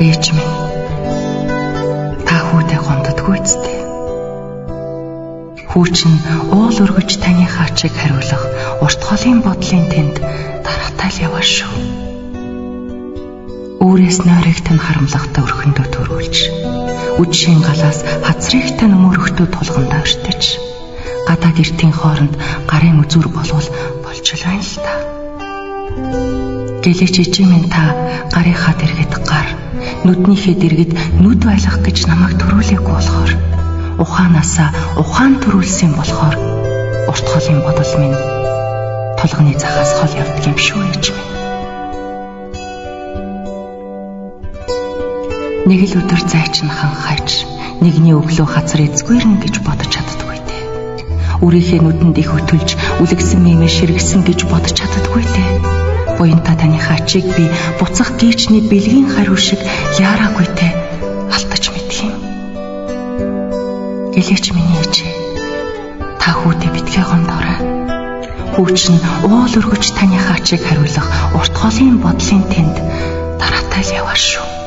Ээж минь, та хүүдээ гомддоггүй зү. Хүү чинь уул өргөж таны хаачиг хариулах урт голын бодлын тэнд дараатай л яваа шүү. Өөрөөс нойрогт нь харамлахтай өрхөндөө төрүүлж, үдшийн галаас хацрыгтай нөмөрөхтөө тулгандаа өртөж, гадаа гэртийн хооронд гарын үзүр болвол болж байна л та. Гэлээч ижи минь та гарынхаа дэргэд гар, нүднийхээ дэргэд нүд байлгах гэж намайг төрүүлээгүй болохоор, ухаанаасаа ухаан төрүүлсэн болохоор урт голын бодол минь тулганы захаас хол явдаг юм шүү ээж минь. Нэг л өдөр зайчинхан хайж, нэгний өглөө хазар эзгүүрнэ гэж бодож чаддаггүй те. Үрийнхээ нүдэнд их хөтөлж, үлгсэн мэмэ ширгсэн гэж бодож чаддаггүй те. Буянта таны хачиг би буцах гийчний бэлгийн хариу шиг яараагүй те. Алдаж мэдх юм. Гэлээч миний ээж, та хүүдээ битгий гомдоорой. Хүү чинь уул өргөж таны хачиг хариулах урт голын бодлын тэнд дараатай л яваа шүү.